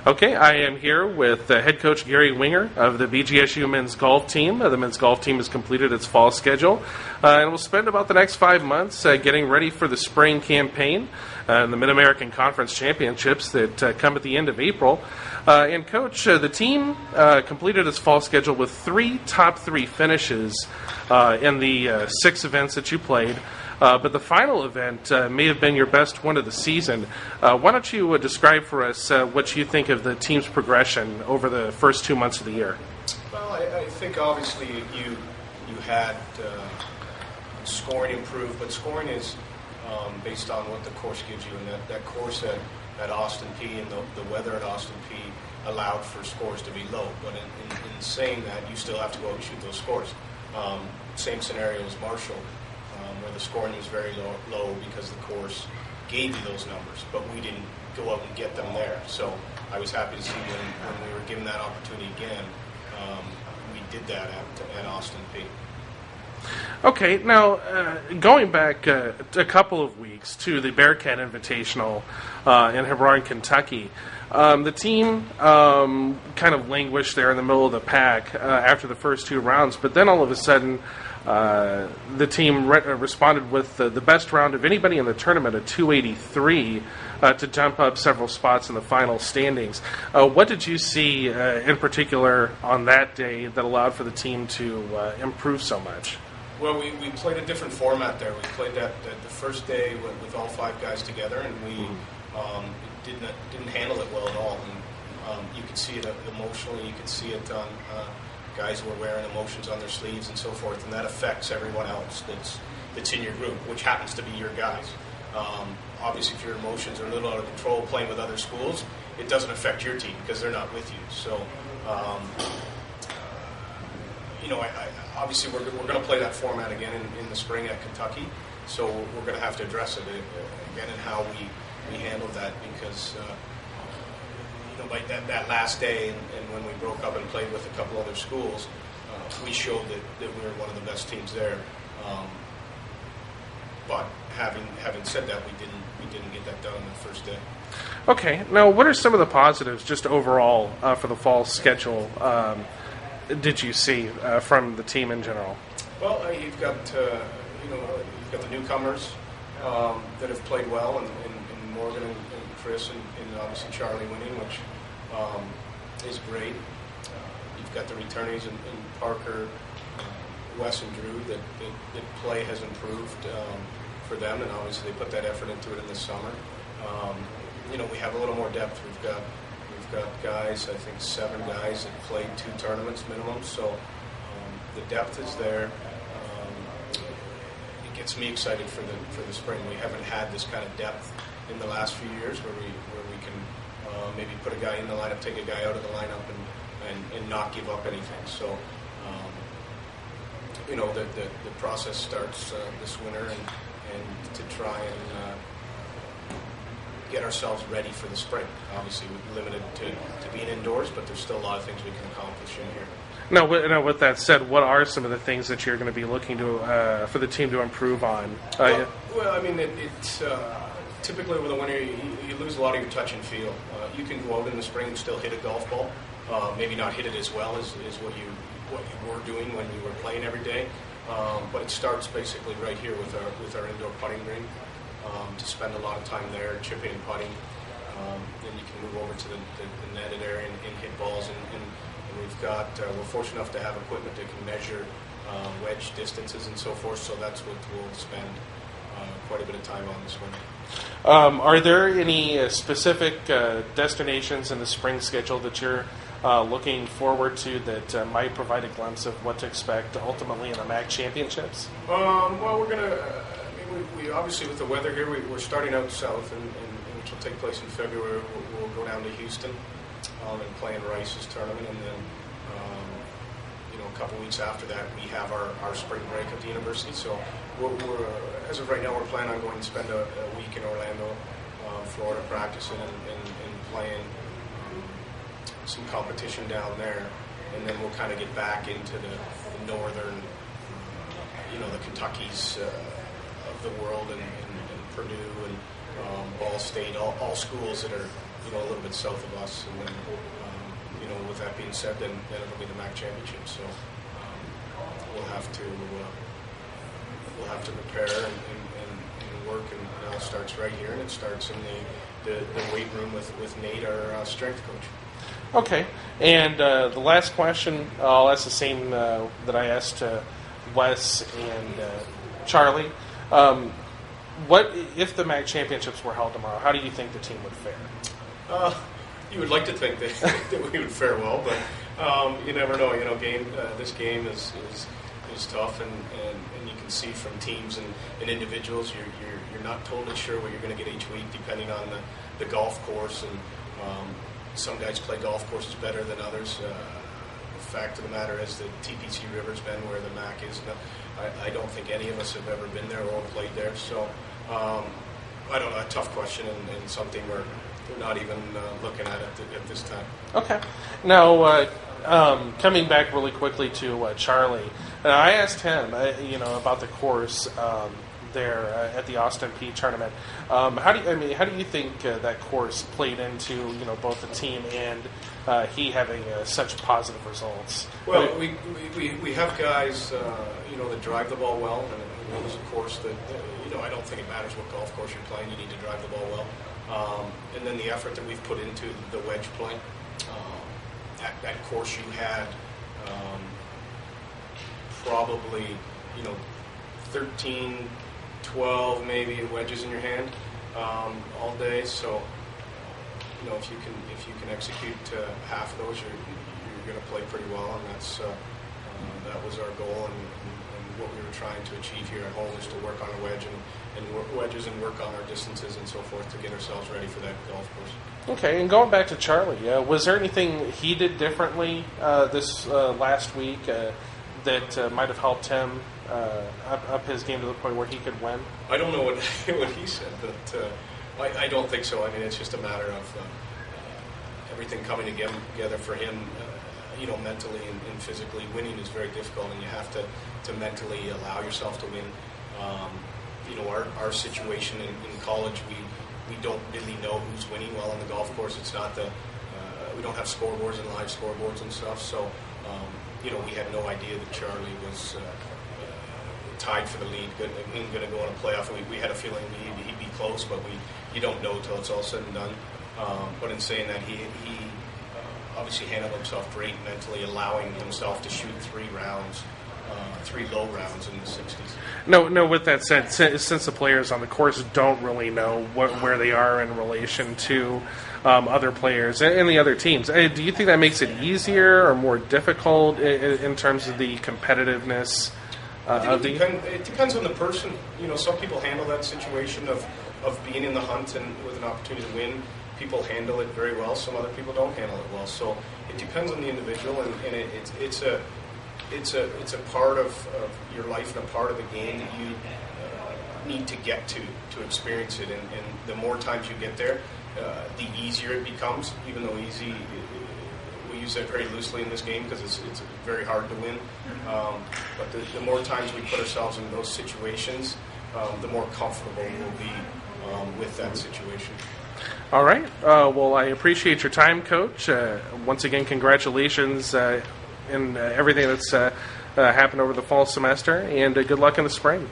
Okay, I am here with head coach Garry Winger of the BGSU men's golf team. The men's golf team has completed its fall schedule and will spend about the next 5 months getting ready for the spring campaign and the Mid-American Conference Championships that come at the end of April. And Coach, the team completed its fall schedule with 3 top 3 finishes in the 6 events that you played. But the final event may have been your best one of the season. Why don't you describe for us what you think of the team's progression over the first 2 months of the year? Well, I think obviously you had scoring improved, but scoring is based on what the course gives you, and that course at Austin P and the weather at Austin P allowed for scores to be low. But in saying that, you still have to go out and shoot those scores. Same scenario as Marshall, where the scoring was very low because the course gave you those numbers, but we didn't go out and get them there. So I was happy to see when we were given that opportunity again, we did that at Austin P. Okay, now going back a couple of weeks to the Bearcat Invitational in Hebron, Kentucky, the team kind of languished there in the middle of the pack after the first 2 rounds, but then all of a sudden the team responded with the best round of anybody in the tournament, a 283, to jump up several spots in the final standings. What did you see in particular on that day that allowed for the team to improve so much? Well, we played a different format there. We played that the first day with all 5 guys together, and we didn't handle it well at all. And you could see it emotionally. You could see it on guys who are wearing emotions on their sleeves and so forth, and that affects everyone else that's in your group, which happens to be your guys. Obviously, if your emotions are a little out of control playing with other schools, it doesn't affect your team because they're not with you. So, obviously, we're going to play that format again in the spring at Kentucky. So we're going to have to address it again and how we handle that because. Like that last day, and when we broke up and played with a couple other schools, we showed that we were one of the best teams there. But having said that, we didn't get that done on the first day. Okay, now what are some of the positives just overall for the fall schedule? Did you see from the team in general? Well, you've got you've got the newcomers that have played well, and Morgan and Chris and obviously Charlie winning, which is great. You've got the returnees in Parker, Wes and Drew that play has improved for them, and obviously they put that effort into it in the summer. We have a little more depth. We've got guys, I think 7 guys that played 2 tournaments minimum, so the depth is there. It gets me excited for the spring. We haven't had this kind of depth in the last few years where we can maybe put a guy in the lineup, take a guy out of the lineup, and not give up anything. So, the process starts this winter and to try and get ourselves ready for the spring. Obviously, we're limited to being indoors, but there's still a lot of things we can accomplish in here. Now, with that said, what are some of the things that you're going to be looking to for the team to improve on? It's typically with the winter, you lose a lot of your touch and feel. You can go out in the spring and still hit a golf ball, maybe not hit it as well as what you were doing when you were playing every day. But it starts basically right here with our indoor putting green. To spend a lot of time there, chipping and putting. Then you can move over to the netted area and hit balls. And we're fortunate enough to have equipment that can measure wedge distances and so forth. So that's what we'll spend quite a bit of time on this winter. Are there any specific destinations in the spring schedule that you're looking forward to that might provide a glimpse of what to expect ultimately in the MAC championships? Well, we're going to. We obviously with the weather here, we're starting out south, and which will take place in February. We'll go down to Houston and play in Rice's tournament, and then a couple weeks after that, we have our spring break at the university. So we're as of right now, we're planning on going to spend a week in Orlando, Florida, practicing and playing some competition down there, and then we'll kind of get back into the northern, the Kentuckys of the world, and Purdue and Ball State, all schools that are a little bit south of us, and then with that being said, then it'll be the MAC championship. So we'll have to prepare and work, and it all starts right here, and it starts in the weight room with Nate, our strength coach. Okay, and the last question, I'll ask the same that I asked Wes and Charlie. What if the MAC championships were held tomorrow? How do you think the team would fare? You would like to think that we would fare well, but you never know. This game is tough, and you can see from teams and individuals, you're not totally sure what you're going to get each week, depending on the golf course. And some guys play golf courses better than others. The fact of the matter is that TPC River's been where the MAC is. I don't think any of us have ever been there or played there. So I don't know. A tough question, and something we're not even looking at at this time. Okay. Now, coming back really quickly to Charlie, I asked him, about the course there at the Austin P tournament. How do you think that course played into both the team and he having such positive results? Well, we have guys that drive the ball well, and it was a course that I don't think it matters what golf course you're playing. You need to drive the ball well, and then the effort that we've put into the wedge play. At that course, you had probably 13, 12 maybe wedges in your hand all day. So if you can execute half of those, you're going to play pretty well, and that was our goal, and what we were trying to achieve here at home is to work on a wedge and work wedges and work on our distances and so forth to get ourselves ready for that golf course. Okay, and going back to Charlie, was there anything he did differently this last week that might have helped him up his game to the point where he could win? I don't know what he said, but I don't think so. I mean, it's just a matter of everything coming together for him. Mentally and physically, winning is very difficult, and you have to mentally allow yourself to win. Our situation in college, we don't really know who's winning well on the golf course. It's not we don't have scoreboards and live scoreboards and stuff, so we had no idea that Charlie was tied for the lead, going to go on a playoff. We had a feeling he'd be close, but you don't know until it's all said and done. But in saying that, he obviously handled himself great mentally, allowing himself to shoot 3 low rounds in the 60s. No. With that said, since the players on the course don't really know where they are in relation to other players and the other teams, do you think that makes it easier or more difficult in terms of the competitiveness? It depends on the person. Some people handle that situation of being in the hunt and with an opportunity to win. People handle it very well. Some other people don't handle it well. So it depends on the individual, and it's a part of your life and a part of the game that you need to get to experience it. And the more times you get there, the easier it becomes. Even though easy, we use that very loosely in this game because it's very hard to win. But the more times we put ourselves in those situations, the more comfortable we'll be with that situation. All right. Well, I appreciate your time, Coach. Once again, congratulations in everything that's happened over the fall semester, and good luck in the spring.